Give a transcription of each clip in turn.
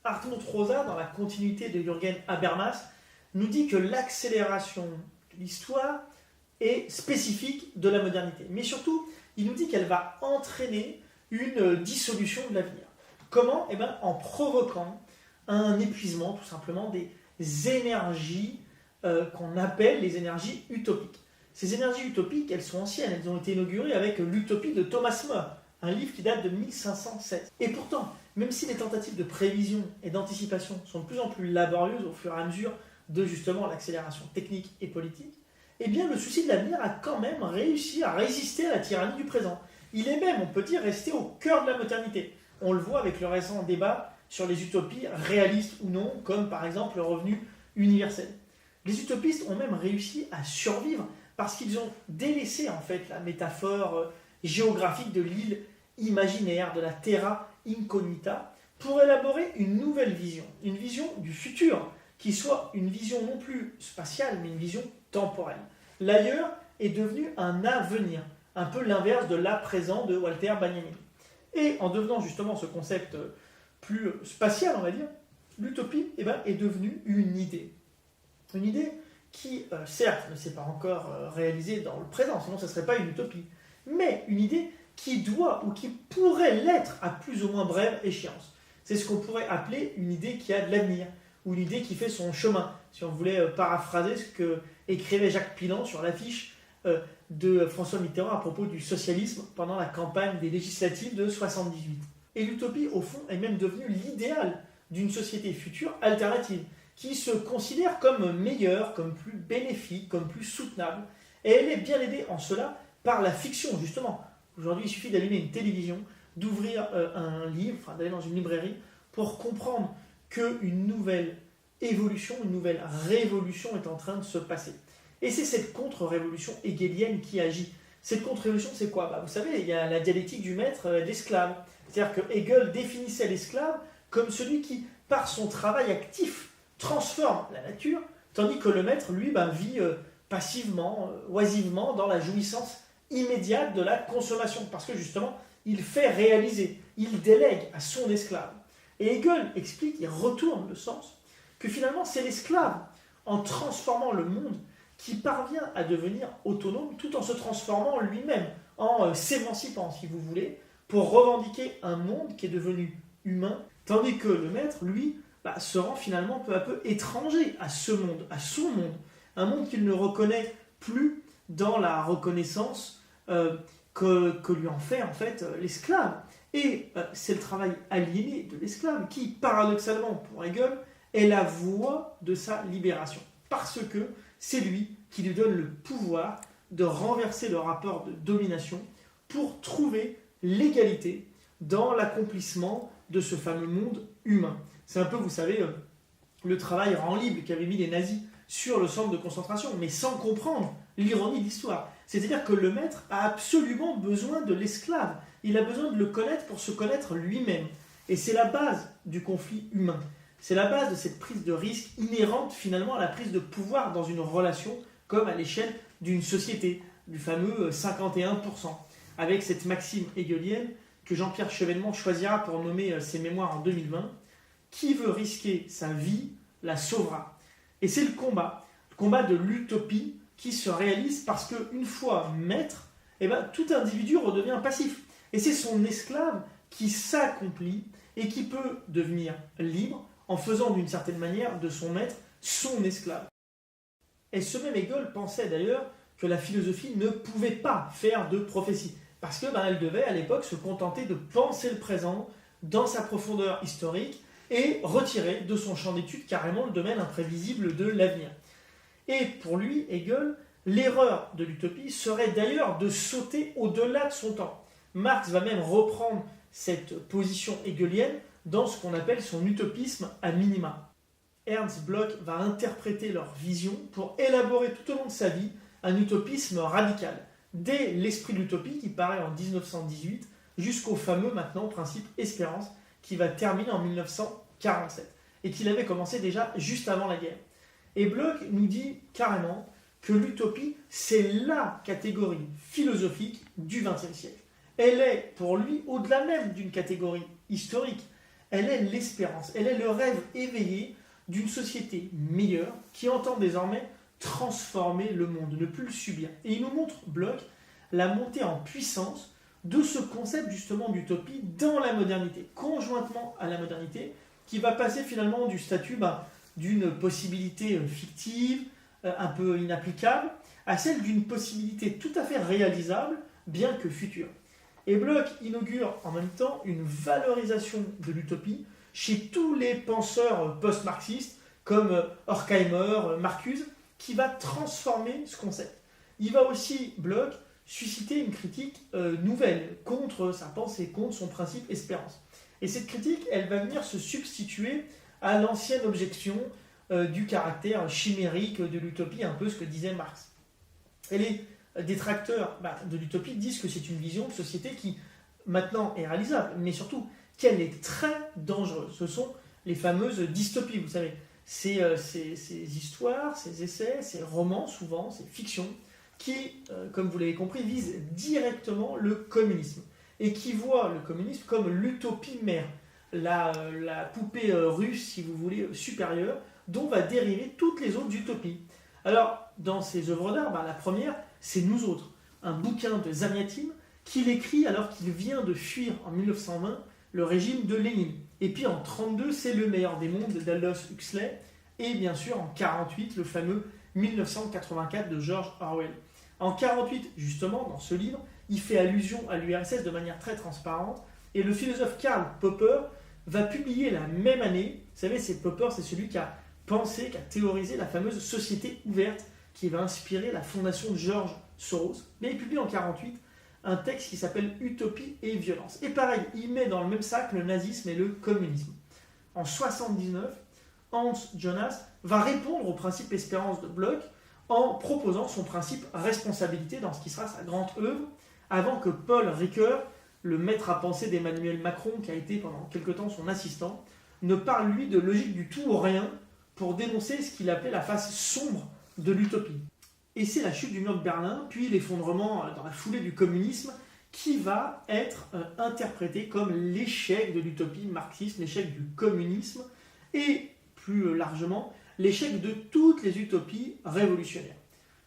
Hartmut Rosa, dans la continuité de Jürgen Habermas, nous dit que l'accélération de l'histoire est spécifique de la modernité. Mais surtout, il nous dit qu'elle va entraîner une dissolution de l'avenir. Comment ? En provoquant un épuisement, tout simplement, des énergies qu'on appelle les énergies utopiques. Ces énergies utopiques, elles sont anciennes, elles ont été inaugurées avec l'Utopie de Thomas More, un livre qui date de 1516. Et pourtant, même si les tentatives de prévision et d'anticipation sont de plus en plus laborieuses au fur et à mesure de justement l'accélération technique et politique, eh bien le souci de l'avenir a quand même réussi à résister à la tyrannie du présent. Il est même, on peut dire, resté au cœur de la modernité. On le voit avec le récent débat sur les utopies réalistes ou non, comme par exemple le revenu universel. Les utopistes ont même réussi à survivre parce qu'ils ont délaissé en fait la métaphore géographique de l'île imaginaire, de la terra incognita, pour élaborer une nouvelle vision, une vision du futur, qui soit une vision non plus spatiale, mais une vision temporelle. L'ailleurs est devenu un avenir, un peu l'inverse de l'à-présent de Walter Benjamin. Et en devenant justement ce concept plus spatial, on va dire, l'utopie est devenue une idée. Une idée qui, certes, ne s'est pas encore réalisée dans le présent, sinon ce ne serait pas une utopie, mais une idée qui doit ou qui pourrait l'être à plus ou moins brève échéance. C'est ce qu'on pourrait appeler une idée qui a de l'avenir, ou une idée qui fait son chemin, si on voulait paraphraser ce que écrivait Jacques Pilan sur l'affiche de François Mitterrand à propos du socialisme pendant la campagne des législatives de 1978. Et l'utopie, au fond, est même devenue l'idéal d'une société future alternative, qui se considère comme meilleure, comme plus bénéfique, comme plus soutenable. Et elle est bien aidée en cela par la fiction, justement. Aujourd'hui, il suffit d'allumer une télévision, d'ouvrir un livre, d'aller dans une librairie, pour comprendre qu'une nouvelle évolution, une nouvelle révolution est en train de se passer. Et c'est cette contre-révolution hegelienne qui agit. Cette contre-révolution, c'est quoi ? Vous savez, il y a la dialectique du maître et de l'esclave. C'est-à-dire que Hegel définissait l'esclave comme celui qui, par son travail actif, transforme la nature, tandis que le maître, lui, vit passivement, oisivement, dans la jouissance immédiate de la consommation. Parce que justement, il fait réaliser, il délègue à son esclave. Et Hegel explique, il retourne le sens, que finalement, c'est l'esclave, en transformant le monde, qui parvient à devenir autonome tout en se transformant lui-même, en s'émancipant, si vous voulez, pour revendiquer un monde qui est devenu humain, tandis que le maître, lui, se rend finalement peu à peu étranger à ce monde, à son monde, un monde qu'il ne reconnaît plus dans la reconnaissance que lui en fait l'esclave. Et c'est le travail aliéné de l'esclave qui, paradoxalement pour Hegel, est la voie de sa libération. Parce que c'est lui qui lui donne le pouvoir de renverser le rapport de domination pour trouver l'égalité dans l'accomplissement de ce fameux monde humain. C'est un peu, vous savez, le travail rend libre qu'avaient mis les nazis sur le centre de concentration, mais sans comprendre l'ironie de l'histoire. C'est-à-dire que le maître a absolument besoin de l'esclave. Il a besoin de le connaître pour se connaître lui-même. Et c'est la base du conflit humain. C'est la base de cette prise de risque inhérente finalement à la prise de pouvoir dans une relation, comme à l'échelle d'une société, du fameux 51%. Avec cette maxime hegelienne que Jean-Pierre Chevènement choisira pour nommer ses mémoires en 2020, qui veut risquer sa vie, la sauvera. Et c'est le combat de l'utopie qui se réalise parce qu'une fois maître, tout individu redevient passif. Et c'est son esclave qui s'accomplit et qui peut devenir libre en faisant d'une certaine manière de son maître son esclave. Et ce même Hegel pensait d'ailleurs que la philosophie ne pouvait pas faire de prophétie. Parce qu'elle devait à l'époque se contenter de penser le présent dans sa profondeur historique et retirer de son champ d'étude carrément le domaine imprévisible de l'avenir. Et pour lui, Hegel, l'erreur de l'utopie serait d'ailleurs de sauter au-delà de son temps. Marx va même reprendre cette position hegelienne dans ce qu'on appelle son utopisme à minima. Ernst Bloch va interpréter leur vision pour élaborer tout au long de sa vie un utopisme radical, dès l'esprit de l'utopie qui paraît en 1918 jusqu'au fameux maintenant principe Espérance qui va terminer en 1947 et qu'il avait commencé déjà juste avant la guerre. Et Bloch nous dit carrément que l'utopie, c'est la catégorie philosophique du XXe siècle. Elle est, pour lui, au-delà même d'une catégorie historique. Elle est l'espérance, elle est le rêve éveillé d'une société meilleure qui entend désormais transformer le monde, ne plus le subir. Et il nous montre, Bloch, la montée en puissance de ce concept justement d'utopie dans la modernité, conjointement à la modernité, qui va passer finalement du statut d'une possibilité fictive, un peu inapplicable, à celle d'une possibilité tout à fait réalisable, bien que future. Et Bloch inaugure en même temps une valorisation de l'utopie chez tous les penseurs post-marxistes, comme Horkheimer, Marcuse, qui va transformer ce concept. Il va aussi, Bloch, susciter une critique nouvelle contre sa pensée, contre son principe espérance. Et cette critique, elle va venir se substituer à l'ancienne objection du caractère chimérique de l'utopie, un peu ce que disait Marx. Et les détracteurs de l'utopie disent que c'est une vision de société qui, maintenant, est réalisable, mais surtout qu'elle est très dangereuse. Ce sont les fameuses dystopies, vous savez. Ces histoires, ces essais, ces romans, souvent, ces fictions, qui, comme vous l'avez compris, visent directement le communisme et qui voient le communisme comme l'utopie mère, la poupée russe, si vous voulez, supérieure, dont va dériver toutes les autres utopies. Alors, dans ces œuvres d'art, la première, c'est Nous autres, un bouquin de Zamiatin qu'il écrit alors qu'il vient de fuir en 1920 le régime de Lénine. Et puis en 1932, c'est Le meilleur des mondes d'Aldous Huxley, et bien sûr en 1948, le fameux 1984 de George Orwell. En 1948, justement, dans ce livre, il fait allusion à l'URSS de manière très transparente, et le philosophe Karl Popper va publier la même année, vous savez, Popper, c'est celui qui a pensé, qui a théorisé la fameuse société ouverte, qui va inspirer la fondation de George Soros, mais il publie en 1948 un texte qui s'appelle Utopie et violence. Et pareil, il met dans le même sac le nazisme et le communisme. En 1979, Hans Jonas va répondre au principe espérance de Bloch en proposant son principe responsabilité dans ce qui sera sa grande œuvre, avant que Paul Ricoeur, le maître à penser d'Emmanuel Macron, qui a été pendant quelque temps son assistant, ne parle lui de logique du tout au rien pour dénoncer ce qu'il appelait la face sombre de l'utopie. Et c'est la chute du mur de Berlin, puis l'effondrement dans la foulée du communisme, qui va être interprété comme l'échec de l'utopie marxiste, l'échec du communisme, et plus largement, l'échec de toutes les utopies révolutionnaires.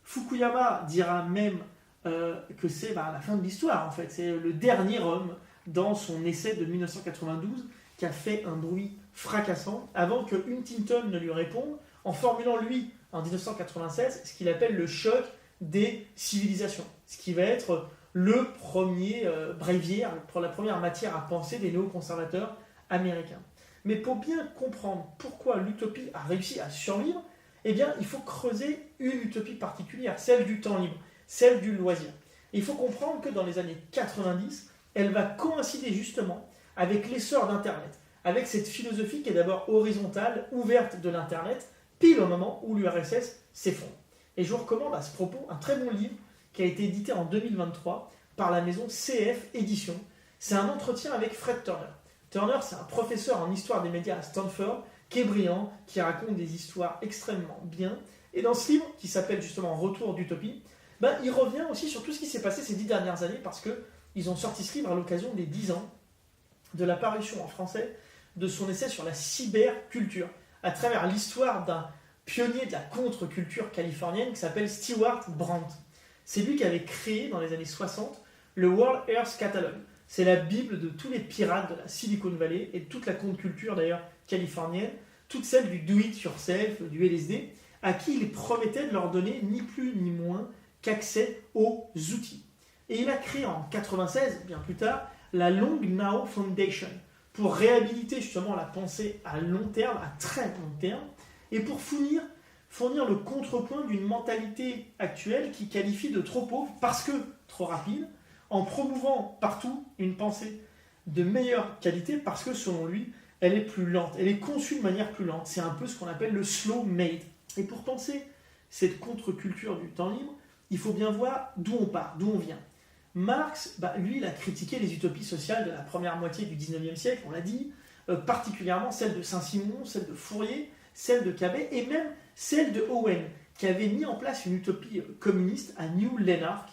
Fukuyama dira même que c'est la fin de l'histoire, en fait. C'est le dernier homme, dans son essai de 1992, qui a fait un bruit fracassant, avant que Huntington ne lui réponde, en formulant, lui, en 1996, ce qu'il appelle le choc des civilisations, ce qui va être le premier bréviaire, pour la première matière à penser des néoconservateurs américains. Mais pour bien comprendre pourquoi l'utopie a réussi à survivre, eh bien, il faut creuser une utopie particulière, celle du temps libre, celle du loisir. Et il faut comprendre que dans les années 90, elle va coïncider justement avec l'essor d'Internet, avec cette philosophie qui est d'abord horizontale, ouverte de l'Internet, pile au moment où l'URSS s'effondre. Et je vous recommande à ce propos un très bon livre qui a été édité en 2023 par la maison CF Éditions. C'est un entretien avec Fred Turner. Turner, c'est un professeur en histoire des médias à Stanford, qui est brillant, qui raconte des histoires extrêmement bien. Et dans ce livre, qui s'appelle justement Retour d'Utopie, il revient aussi sur tout ce qui s'est passé ces 10 dernières années, parce qu'ils ont sorti ce livre à l'occasion des 10 ans de la parution en français de son essai sur la cyberculture, à travers l'histoire d'un pionnier de la contre-culture californienne qui s'appelle Stewart Brandt. C'est lui qui avait créé, dans les années 60, le World Earth Catalog. C'est la bible de tous les pirates de la Silicon Valley et de toute la contre-culture d'ailleurs californienne, toute celle du do-it-yourself, du LSD, à qui il promettait de leur donner ni plus ni moins qu'accès aux outils. Et il a créé en 1996, bien plus tard, la Long Now Foundation, pour réhabiliter justement la pensée à long terme, à très long terme, et pour fournir le contrepoint d'une mentalité actuelle qui qualifie de trop pauvre parce que trop rapide, en promouvant partout une pensée de meilleure qualité parce que selon lui, elle est plus lente, elle est conçue de manière plus lente. C'est un peu ce qu'on appelle le slow made. Et pour penser cette contre-culture du temps libre, il faut bien voir d'où on part, d'où on vient. Marx, lui, il a critiqué les utopies sociales de la première moitié du 19e siècle, on l'a dit, particulièrement celle de Saint-Simon, celle de Fourier, celle de Cabet et même celle de Owen, qui avait mis en place une utopie communiste à New Lanark,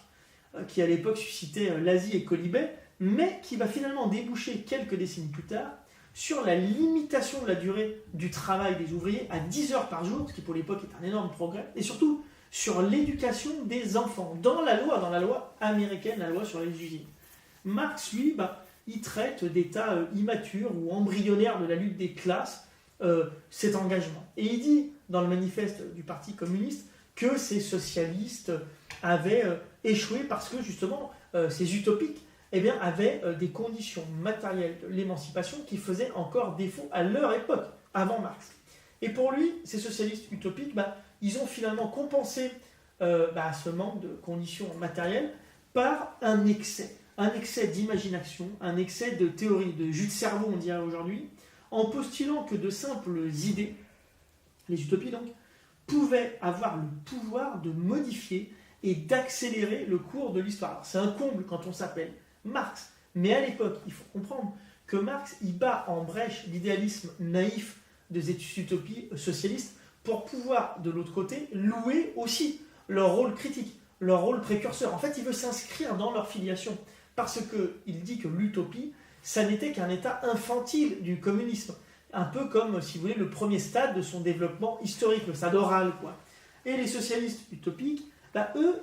qui à l'époque suscitait l'Asie et Quolibet, mais qui va finalement déboucher quelques décennies plus tard sur la limitation de la durée du travail des ouvriers à 10 heures par jour, ce qui pour l'époque est un énorme progrès, et surtout sur l'éducation des enfants, dans la loi américaine, la loi sur les usines. Marx, lui, il traite d'état immature ou embryonnaire de la lutte des classes, cet engagement. Et il dit, dans le manifeste du Parti communiste, que ces socialistes avaient échoué parce que, justement, ces utopiques avaient des conditions matérielles de l'émancipation qui faisaient encore défaut à leur époque, avant Marx. Et pour lui, ces socialistes utopiques, ils ont finalement compensé ce manque de conditions matérielles par un excès d'imagination, un excès de théorie, de jus de cerveau, on dirait aujourd'hui, en postulant que de simples idées, les utopies donc, pouvaient avoir le pouvoir de modifier et d'accélérer le cours de l'histoire. Alors, c'est un comble quand on s'appelle Marx, mais à l'époque, il faut comprendre que Marx, il bat en brèche l'idéalisme naïf des utopies socialistes pour pouvoir, de l'autre côté, louer aussi leur rôle critique, leur rôle précurseur. En fait, il veut s'inscrire dans leur filiation, parce qu'il dit que l'utopie, ça n'était qu'un état infantile du communisme, un peu comme, si vous voulez, le premier stade de son développement historique, le stade oral, quoi. Et les socialistes utopiques, eux,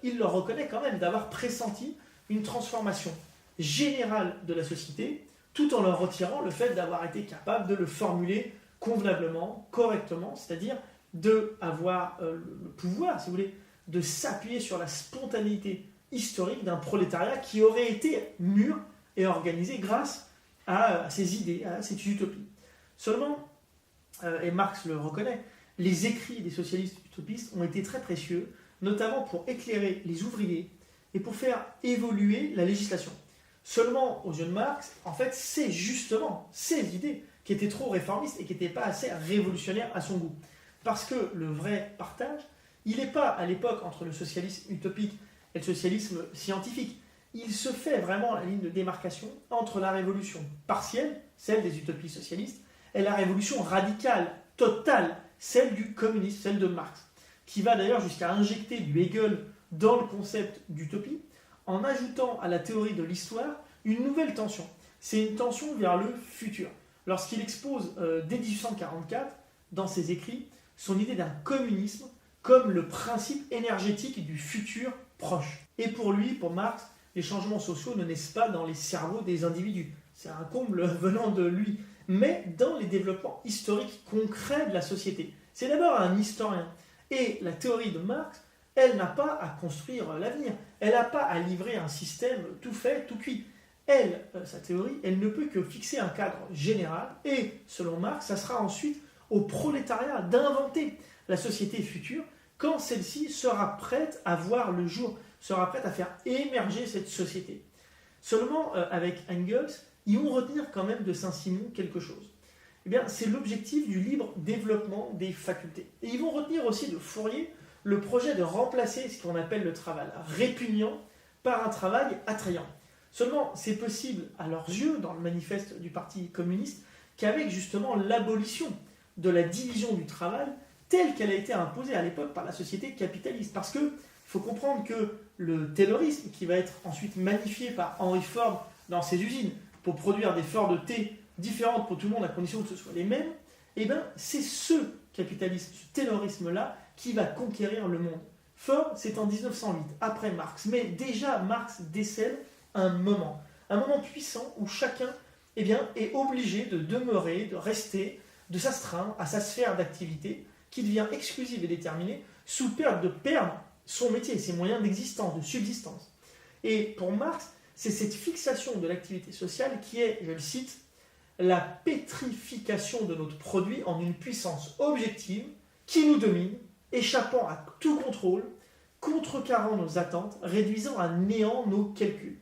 il leur reconnaît quand même d'avoir pressenti une transformation générale de la société, tout en leur retirant le fait d'avoir été capable de le formuler convenablement, correctement, c'est-à-dire d'avoir le pouvoir, si vous voulez, de s'appuyer sur la spontanéité historique d'un prolétariat qui aurait été mûr et organisé grâce à ces idées, à cette utopie. Seulement, et Marx le reconnaît, les écrits des socialistes utopistes ont été très précieux, notamment pour éclairer les ouvriers et pour faire évoluer la législation. Seulement, aux yeux de Marx, en fait, c'est justement ces idées qui étaient trop réformistes et qui n'étaient pas assez révolutionnaires à son goût. Parce que le vrai partage, il n'est pas à l'époque entre le socialisme utopique et le socialisme scientifique. Il se fait vraiment la ligne de démarcation entre la révolution partielle, celle des utopies socialistes, et la révolution radicale, totale, celle du communisme, celle de Marx, qui va d'ailleurs jusqu'à injecter du Hegel dans le concept d'utopie, en ajoutant à la théorie de l'histoire une nouvelle tension. C'est une tension vers le futur. Lorsqu'il expose dès 1844, dans ses écrits, son idée d'un communisme comme le principe énergétique du futur proche. Et pour lui, pour Marx, les changements sociaux ne naissent pas dans les cerveaux des individus. C'est un comble venant de lui. Mais dans les développements historiques concrets de la société. C'est d'abord un historien. Et la théorie de Marx, elle n'a pas à construire l'avenir. Elle n'a pas à livrer un système tout fait, tout cuit. Elle, sa théorie, elle ne peut que fixer un cadre général. Et, selon Marx, ça sera ensuite au prolétariat d'inventer la société future quand celle-ci sera prête à voir le jour, sera prête à faire émerger cette société. Seulement, avec Engels, ils vont retenir quand même de Saint-Simon quelque chose. Eh bien, c'est l'objectif du libre développement des facultés. Et ils vont retenir aussi de Fourier le projet de remplacer ce qu'on appelle le travail répugnant par un travail attrayant. Seulement, c'est possible à leurs yeux, dans le manifeste du Parti communiste, qu'avec justement l'abolition de la division du travail telle qu'elle a été imposée à l'époque par la société capitaliste. Parce qu'il faut comprendre que le taylorisme, qui va être ensuite magnifié par Henry Ford dans ses usines, pour produire des fleurs de thé différentes pour tout le monde à condition que ce soit les mêmes, eh bien, c'est ce capitalisme, ce taylorisme-là, qui va conquérir le monde. Ford, c'est en 1908, après Marx. Mais déjà, Marx décèle un moment puissant où chacun est obligé de demeurer, de rester, de s'astreindre à sa sphère d'activité, qui devient exclusive et déterminée, sous peur de perdre son métier, ses moyens d'existence, de subsistance. Et pour Marx, c'est cette fixation de l'activité sociale qui est, je le cite, la pétrification de notre produit en une puissance objective qui nous domine, échappant à tout contrôle, contrecarrant nos attentes, réduisant à néant nos calculs.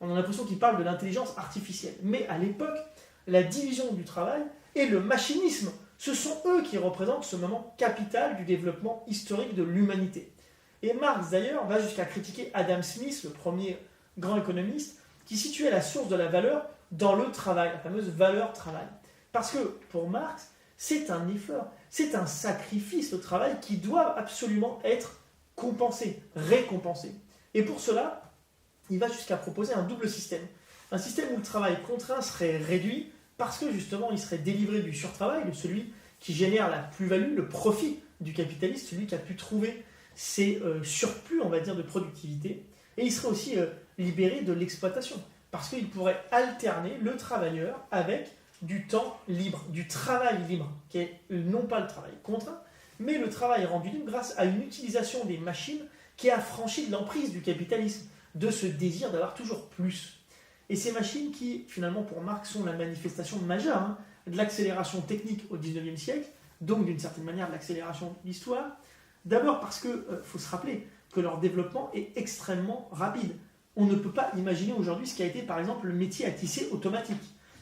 On a l'impression qu'il parle de l'intelligence artificielle. Mais à l'époque, la division du travail et le machinisme, ce sont eux qui représentent ce moment capital du développement historique de l'humanité. Et Marx, d'ailleurs, va jusqu'à critiquer Adam Smith, le premier grand économiste, qui situait la source de la valeur dans le travail, la fameuse valeur travail. Parce que, pour Marx, c'est un effort, C'est un sacrifice, le travail, qui doit absolument être compensé, récompensé. Et pour cela, il va jusqu'à proposer un double système. Un système où le travail contraint serait réduit parce que justement il serait délivré du surtravail, de celui qui génère la plus-value, le profit du capitaliste, celui qui a pu trouver ses surplus, on va dire, de productivité. Et il serait aussi libéré de l'exploitation parce qu'il pourrait alterner le travailleur avec du temps libre, du travail libre, qui est non pas le travail contraint, mais le travail rendu libre grâce à une utilisation des machines qui a franchi de l'emprise du capitalisme, de ce désir d'avoir toujours plus. Et ces machines qui, finalement, pour Marx, sont la manifestation majeure de l'accélération technique au XIXe siècle, donc d'une certaine manière de l'accélération de l'histoire. D'abord parce qu'il faut se rappeler que leur développement est extrêmement rapide. On ne peut pas imaginer aujourd'hui ce qu'a été, par exemple, le métier à tisser automatique.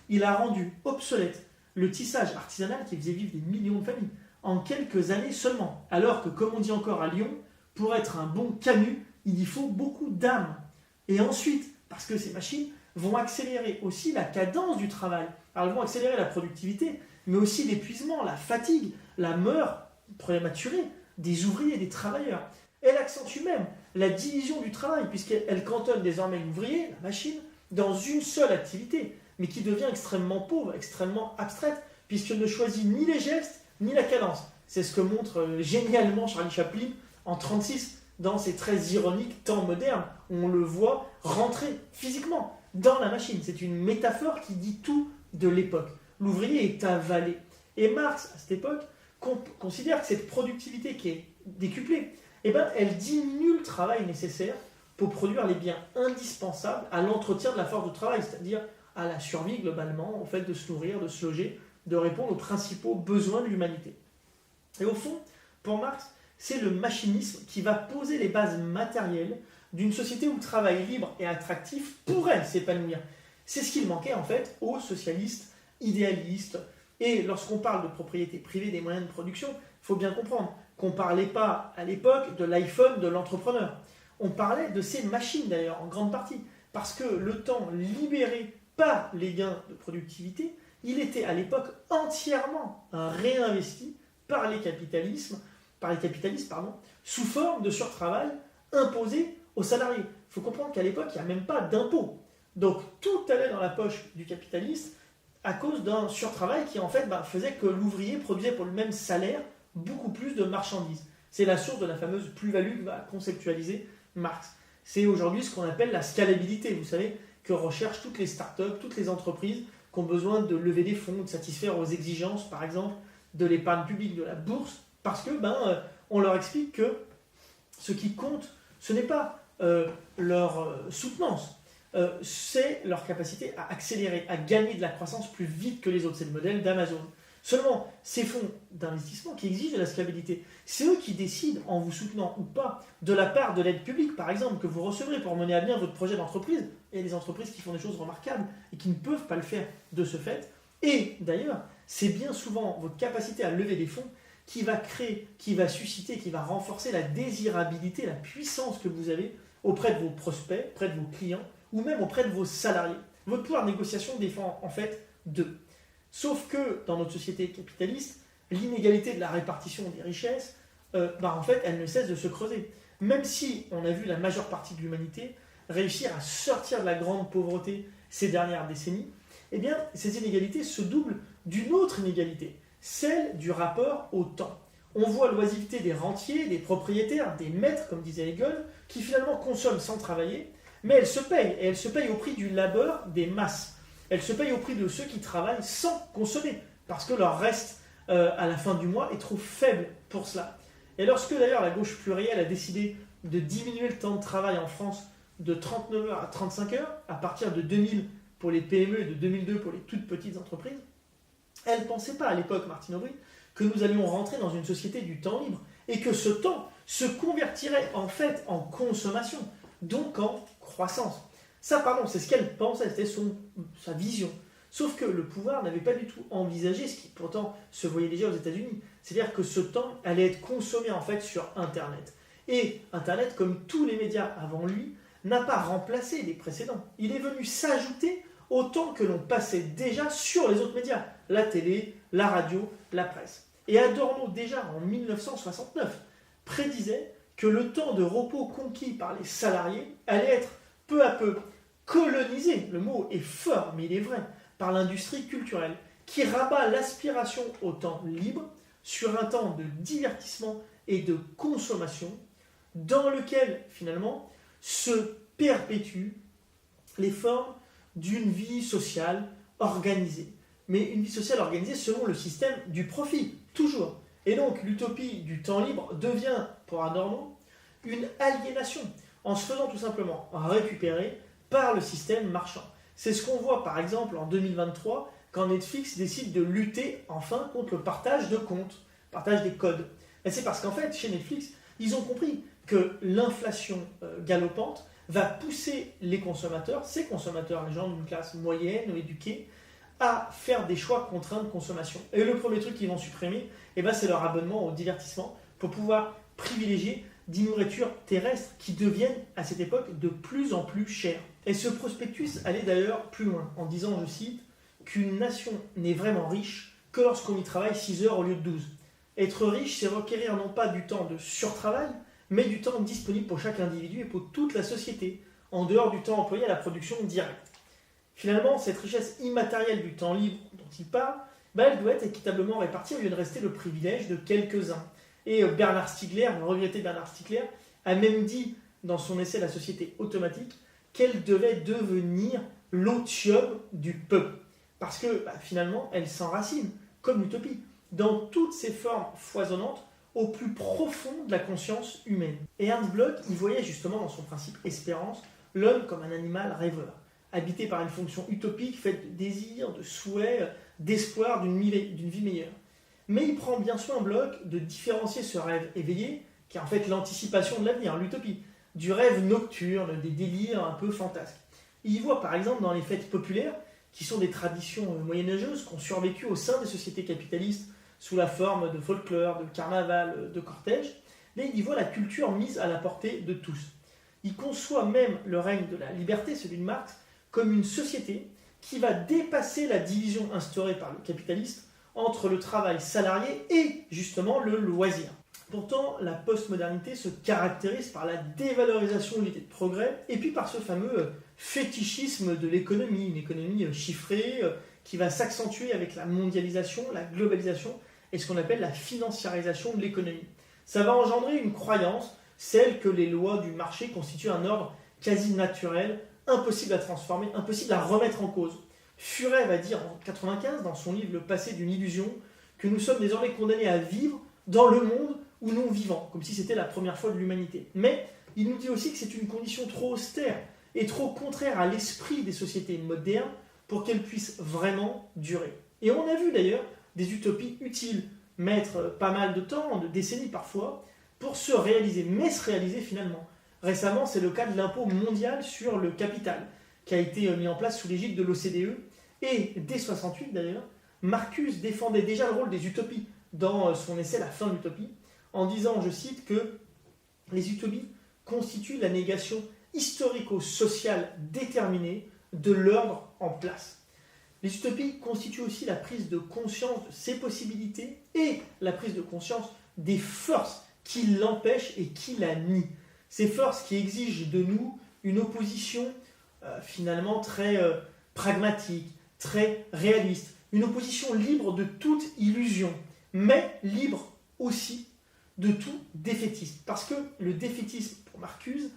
Il a rendu obsolète le tissage artisanal qui faisait vivre des millions de familles en quelques années seulement. Alors que, comme on dit encore à Lyon, pour être un bon canut, il y faut beaucoup d'âme. Et ensuite, parce que ces machines vont accélérer aussi la cadence du travail. Alors, elles vont accélérer la productivité, mais aussi l'épuisement, la fatigue, la mort prématurée des ouvriers, des travailleurs. Elle accentue même la division du travail, puisqu'elle cantonne désormais l'ouvrier, la machine, dans une seule activité, mais qui devient extrêmement pauvre, extrêmement abstraite, puisqu'elle ne choisit ni les gestes, ni la cadence. C'est ce que montre génialement Charlie Chaplin en 1936, dans ses très ironiques temps modernes, où on le voit rentrer physiquement dans la machine. C'est une métaphore qui dit tout de l'époque. L'ouvrier est avalé. Et Marx, à cette époque, considère que cette productivité qui est décuplée, elle diminue le travail nécessaire pour produire les biens indispensables à l'entretien de la force de travail, c'est-à-dire à la survie globalement, au fait de se nourrir, de se loger, de répondre aux principaux besoins de l'humanité. Et au fond, pour Marx, c'est le machinisme qui va poser les bases matérielles d'une société où le travail libre et attractif pourrait s'épanouir. C'est ce qu'il manquait en fait aux socialistes idéalistes. Et lorsqu'on parle de propriété privée des moyens de production, il faut bien comprendre qu'on ne parlait pas à l'époque de l'iPhone de l'entrepreneur. On parlait de ces machines d'ailleurs, en grande partie, parce que le temps libéré par les gains de productivité, il était à l'époque entièrement réinvesti par les capitalistes, sous forme de surtravail imposé aux salariés. Il faut comprendre qu'à l'époque, il n'y a même pas d'impôt. Donc tout allait dans la poche du capitaliste à cause d'un surtravail qui en fait faisait que l'ouvrier produisait pour le même salaire beaucoup plus de marchandises. C'est la source de la fameuse plus-value que va conceptualiser Marx. C'est aujourd'hui ce qu'on appelle la scalabilité, vous savez, que recherchent toutes les startups, toutes les entreprises qui ont besoin de lever des fonds, de satisfaire aux exigences, par exemple, de l'épargne publique, de la bourse, parce que on leur explique que ce qui compte, ce n'est pas leur soutenance, c'est leur capacité à accélérer, à gagner de la croissance plus vite que les autres. C'est le modèle d'Amazon. Seulement, ces fonds d'investissement qui exigent de la scalabilité, c'est eux qui décident, en vous soutenant ou pas, de la part de l'aide publique, par exemple, que vous recevrez pour mener à bien votre projet d'entreprise. Il y a des entreprises qui font des choses remarquables et qui ne peuvent pas le faire de ce fait. Et d'ailleurs, c'est bien souvent votre capacité à lever des fonds qui va créer, qui va susciter, qui va renforcer la désirabilité, la puissance que vous avez auprès de vos prospects, auprès de vos clients ou même auprès de vos salariés. Votre pouvoir de négociation dépend en fait d'eux. Sauf que dans notre société capitaliste, l'inégalité de la répartition des richesses, en fait, elle ne cesse de se creuser. Même si on a vu la majeure partie de l'humanité réussir à sortir de la grande pauvreté ces dernières décennies, eh bien, ces inégalités se doublent d'une autre inégalité, celle du rapport au temps. On voit l'oisiveté des rentiers, des propriétaires, des maîtres, comme disait Hegel, qui finalement consomment sans travailler, mais elle se paye, et elle se paye au prix du labeur des masses. Elle se paye au prix de ceux qui travaillent sans consommer, parce que leur reste à la fin du mois est trop faible pour cela. Et lorsque d'ailleurs la gauche plurielle a décidé de diminuer le temps de travail en France de 39 heures à 35 heures, à partir de 2000 pour les PME et de 2002 pour les toutes petites entreprises, elle ne pensait pas à l'époque, Martine Aubry, que nous allions rentrer dans une société du temps libre, et que ce temps se convertirait en fait en consommation, donc en croissance. Ça, c'est ce qu'elle pensait, c'était sa vision. Sauf que le pouvoir n'avait pas du tout envisagé ce qui pourtant se voyait déjà aux États-Unis. C'est-à-dire que ce temps allait être consommé en fait sur Internet. Et Internet, comme tous les médias avant lui, n'a pas remplacé les précédents. Il est venu s'ajouter au temps que l'on passait déjà sur les autres médias. La télé, la radio, la presse. Et Adorno, déjà en 1969, prédisait que le temps de repos conquis par les salariés allait être peu à peu colonisé, le mot est fort mais il est vrai, par l'industrie culturelle, qui rabat l'aspiration au temps libre sur un temps de divertissement et de consommation, dans lequel finalement se perpétuent les formes d'une vie sociale organisée. Mais une vie sociale organisée selon le système du profit, toujours. Et donc l'utopie du temps libre devient, pour Adorno, une aliénation, en se faisant tout simplement récupérer par le système marchand. C'est ce qu'on voit par exemple en 2023, quand Netflix décide de lutter enfin contre le partage de comptes, partage des codes. Et c'est parce qu'en fait, chez Netflix, ils ont compris que l'inflation galopante va pousser les consommateurs, ces consommateurs, les gens d'une classe moyenne ou éduquée, à faire des choix contraints de consommation. Et le premier truc qu'ils vont supprimer, c'est leur abonnement au divertissement pour pouvoir privilégier des nourritures terrestres qui deviennent à cette époque de plus en plus chères. Et ce prospectus allait d'ailleurs plus loin en disant, je cite, qu'une nation n'est vraiment riche que lorsqu'on y travaille 6 heures au lieu de 12. Être riche, c'est requérir non pas du temps de surtravail, mais du temps disponible pour chaque individu et pour toute la société, en dehors du temps employé à la production directe. Finalement, cette richesse immatérielle du temps libre dont il parle, elle doit être équitablement répartie au lieu de rester le privilège de quelques-uns. Et Bernard Stiegler, le regretté Bernard Stiegler, a même dit dans son essai La société automatique qu'elle devait devenir l'otium du peuple. Parce que finalement, elle s'enracine, comme l'utopie, dans toutes ses formes foisonnantes, au plus profond de la conscience humaine. Et Ernst Bloch, il voyait justement dans son principe espérance l'homme comme un animal rêveur, habité par une fonction utopique faite de désirs, de souhaits, d'espoir d'une vie meilleure. Mais il prend bien soin, Bloch, de différencier ce rêve éveillé, qui est en fait l'anticipation de l'avenir, l'utopie, du rêve nocturne, des délires un peu fantasques. Il y voit par exemple dans les fêtes populaires, qui sont des traditions moyenâgeuses qui ont survécu au sein des sociétés capitalistes sous la forme de folklore, de carnaval, de cortège, mais il y voit la culture mise à la portée de tous. Il conçoit même le règne de la liberté, celui de Marx, comme une société qui va dépasser la division instaurée par le capitaliste entre le travail salarié et justement le loisir. Pourtant, la postmodernité se caractérise par la dévalorisation de l'idée de progrès et puis par ce fameux fétichisme de l'économie, une économie chiffrée qui va s'accentuer avec la mondialisation, la globalisation et ce qu'on appelle la financiarisation de l'économie. Ça va engendrer une croyance, celle que les lois du marché constituent un ordre quasi naturel, impossible à transformer, impossible à remettre en cause. Furet va dire en 1995, dans son livre Le passé d'une illusion, que nous sommes désormais condamnés à vivre dans le monde où nous vivons, comme si c'était la première fois de l'humanité. Mais il nous dit aussi que c'est une condition trop austère et trop contraire à l'esprit des sociétés modernes pour qu'elles puissent vraiment durer. Et on a vu d'ailleurs des utopies utiles, mettre pas mal de temps, de décennies parfois, pour se réaliser, mais se réaliser finalement. Récemment, c'est le cas de l'impôt mondial sur le capital, qui a été mis en place sous l'égide de l'OCDE. Et dès 1968 d'ailleurs, Marcuse défendait déjà le rôle des utopies dans son essai La fin de l'utopie, en disant, je cite, que les utopies constituent la négation historico-sociale déterminée de l'ordre en place. Les utopies constituent aussi la prise de conscience de ses possibilités et la prise de conscience des forces qui l'empêchent et qui la nient. Ces forces qui exigent de nous une opposition finalement très pragmatique, très réaliste, une opposition libre de toute illusion, mais libre aussi de tout défaitisme. Parce que le défaitisme, pour Marcuse,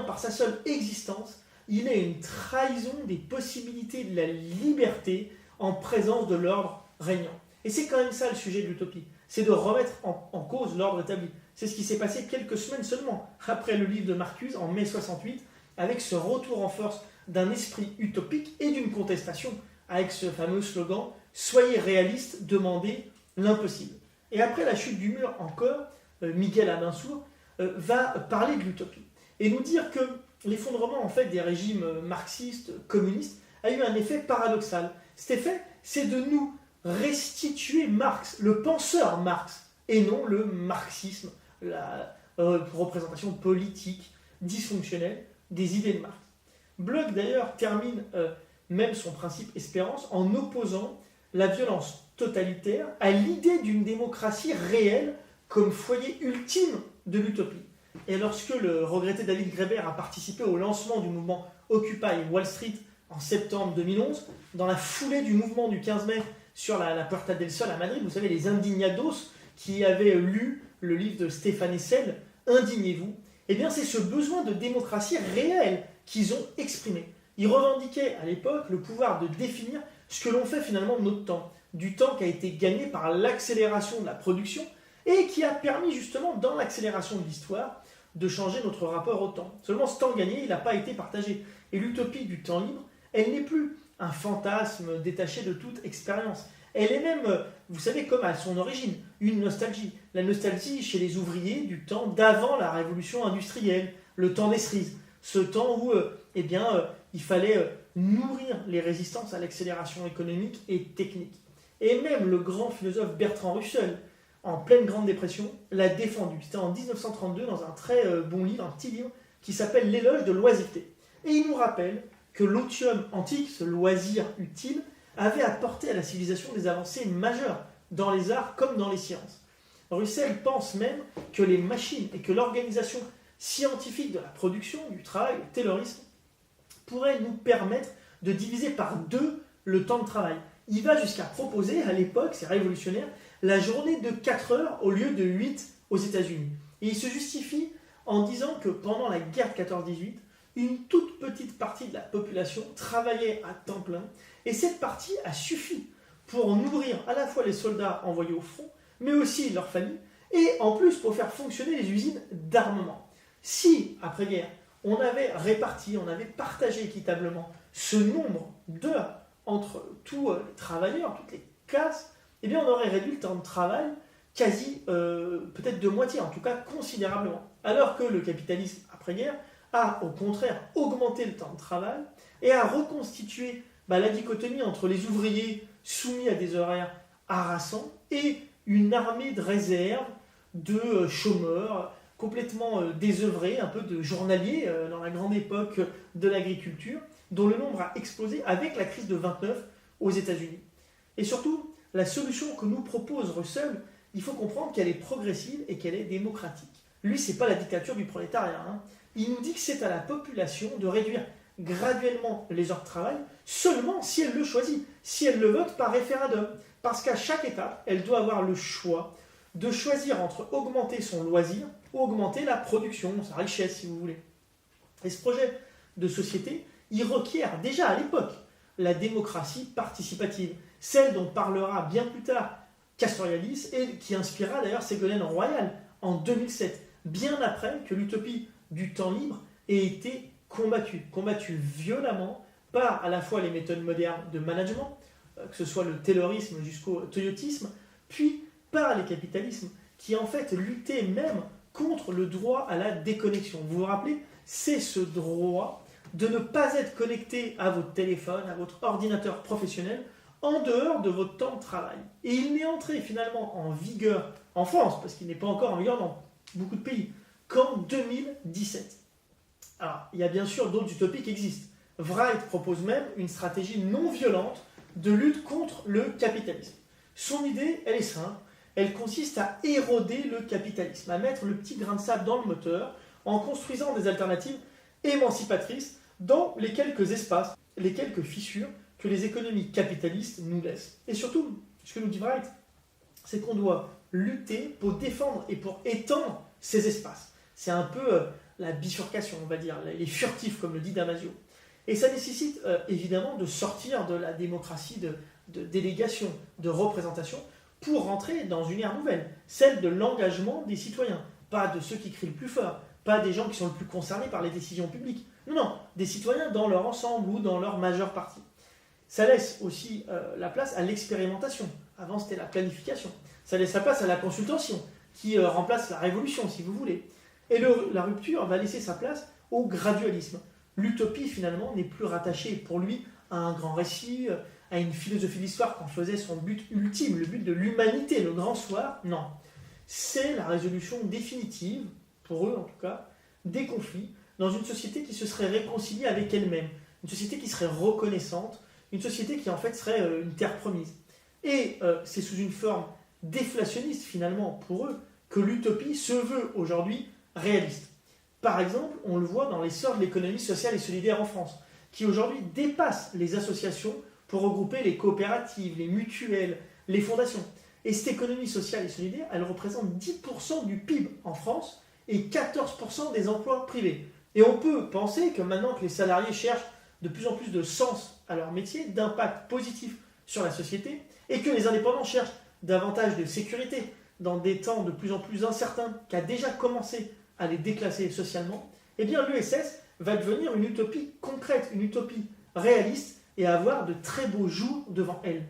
par sa seule existence, il est une trahison des possibilités de la liberté en présence de l'ordre régnant. Et c'est quand même ça le sujet de l'utopie, c'est de remettre en cause l'ordre établi. C'est ce qui s'est passé quelques semaines seulement après le livre de Marcuse, en mai 68, avec ce retour en force d'un esprit utopique et d'une contestation, avec ce fameux slogan « Soyez réalistes, demandez l'impossible ». Et après la chute du mur encore, Miguel Abensour va parler de l'utopie et nous dire que l'effondrement en fait des régimes marxistes, communistes, a eu un effet paradoxal. Cet effet, c'est de nous restituer Marx, le penseur Marx, et non le marxisme, la représentation politique, dysfonctionnelle des idées de Marx. Bloch d'ailleurs termine même son principe espérance en opposant la violence totalitaire à l'idée d'une démocratie réelle comme foyer ultime de l'utopie. Et lorsque le regretté David Graeber a participé au lancement du mouvement Occupy Wall Street en septembre 2011, dans la foulée du mouvement du 15 mai sur la Puerta del Sol à Madrid, vous savez, les indignados qui avaient lu le livre de Stéphane Hessel, Indignez-vous, eh bien c'est ce besoin de démocratie réelle qu'ils ont exprimé. Ils revendiquaient à l'époque le pouvoir de définir ce que l'on fait finalement de notre temps, du temps qui a été gagné par l'accélération de la production et qui a permis justement dans l'accélération de l'histoire de changer notre rapport au temps. Seulement ce temps gagné, il n'a pas été partagé. Et l'utopie du temps libre, elle n'est plus un fantasme détaché de toute expérience. Elle est même, vous savez, comme à son origine, une nostalgie. La nostalgie chez les ouvriers du temps d'avant la révolution industrielle, le temps des cerises. Ce temps où il fallait nourrir les résistances à l'accélération économique et technique. Et même le grand philosophe Bertrand Russell, en pleine Grande Dépression, l'a défendu. C'était en 1932 dans un très bon livre, un petit livre, qui s'appelle L'éloge de l'oisiveté. Et il nous rappelle que l'otium antique, ce loisir utile, avait apporté à la civilisation des avancées majeures dans les arts comme dans les sciences. Russell pense même que les machines et que l'organisation scientifique de la production, du travail, le taylorisme, pourrait nous permettre de diviser par 2 le temps de travail. Il va jusqu'à proposer, à l'époque, c'est révolutionnaire, la journée de 4 heures au lieu de 8 aux États-Unis. Et il se justifie en disant que pendant la guerre 14-18, une toute petite partie de la population travaillait à temps plein, et cette partie a suffi pour nourrir à la fois les soldats envoyés au front, mais aussi leurs familles, et en plus pour faire fonctionner les usines d'armement. Si, après-guerre, on avait réparti, on avait partagé équitablement ce nombre d'heures entre tous les travailleurs, toutes les classes, eh bien on aurait réduit le temps de travail quasi, peut-être de moitié, en tout cas considérablement. Alors que le capitalisme après-guerre a au contraire augmenté le temps de travail et a reconstitué la dichotomie entre les ouvriers soumis à des horaires harassants et une armée de réserve, de chômeurs, complètement désœuvrés, un peu de journaliers dans la grande époque de l'agriculture, dont le nombre a explosé avec la crise de 29 aux États-Unis. Et surtout, la solution que nous propose Russell, il faut comprendre qu'elle est progressive et qu'elle est démocratique. Lui, c'est pas la dictature du prolétariat. Il nous dit que c'est à la population de réduire graduellement les heures de travail seulement si elle le choisit, si elle le vote par référendum. Parce qu'à chaque étape, elle doit avoir le choix de choisir entre augmenter son loisir ou augmenter la production, sa richesse si vous voulez. Et ce projet de société, il requiert déjà à l'époque la démocratie participative, celle dont parlera bien plus tard Castoriadis et qui inspirera d'ailleurs Ségolène Royal en 2007, bien après que l'utopie du temps libre ait été combattue violemment par à la fois les méthodes modernes de management, que ce soit le taylorisme jusqu'au toyotisme, puis par les capitalismes qui en fait luttaient même contre le droit à la déconnexion. Vous vous rappelez, c'est ce droit de ne pas être connecté à votre téléphone, à votre ordinateur professionnel, en dehors de votre temps de travail. Et il n'est entré finalement en vigueur en France, parce qu'il n'est pas encore en vigueur dans beaucoup de pays, qu'en 2017. Alors, il y a bien sûr d'autres utopies qui existent. Wright propose même une stratégie non violente de lutte contre le capitalisme. Son idée, elle est simple, elle consiste à éroder le capitalisme, à mettre le petit grain de sable dans le moteur, en construisant des alternatives émancipatrices dans les quelques espaces, les quelques fissures que les économies capitalistes nous laissent. Et surtout, ce que nous dit Wright, c'est qu'on doit lutter pour défendre et pour étendre ces espaces. C'est un peu la bifurcation, on va dire, les furtifs, comme le dit Damasio. Et ça nécessite évidemment de sortir de la démocratie de délégation, de représentation, pour rentrer dans une ère nouvelle, celle de l'engagement des citoyens, pas de ceux qui crient le plus fort, pas des gens qui sont le plus concernés par les décisions publiques. Non, des citoyens dans leur ensemble ou dans leur majeure partie. Ça laisse aussi la place à l'expérimentation. Avant, c'était la planification. Ça laisse la place à la consultation, qui remplace la révolution, si vous voulez. Et la rupture va laisser sa place au gradualisme. L'utopie, finalement, n'est plus rattachée pour lui à un grand récit, à une philosophie de l'histoire qu'en faisait son but ultime, le but de l'humanité, le grand soir. Non. C'est la résolution définitive, pour eux en tout cas, des conflits dans une société qui se serait réconciliée avec elle-même, une société qui serait reconnaissante, une société qui en fait serait une terre promise. Et c'est sous une forme déflationniste finalement pour eux que l'utopie se veut aujourd'hui réaliste. Par exemple, on le voit dans l'essor de l'économie sociale et solidaire en France, qui aujourd'hui dépasse les associations pour regrouper les coopératives, les mutuelles, les fondations. Et cette économie sociale et solidaire, elle représente 10% du PIB en France et 14% des emplois privés. Et on peut penser que maintenant que les salariés cherchent de plus en plus de sens à leur métier, d'impact positif sur la société, et que les indépendants cherchent davantage de sécurité dans des temps de plus en plus incertains, qui a déjà commencé à les déclasser socialement, eh bien l'ESS va devenir une utopie concrète, une utopie réaliste, et avoir de très beaux jours devant elle.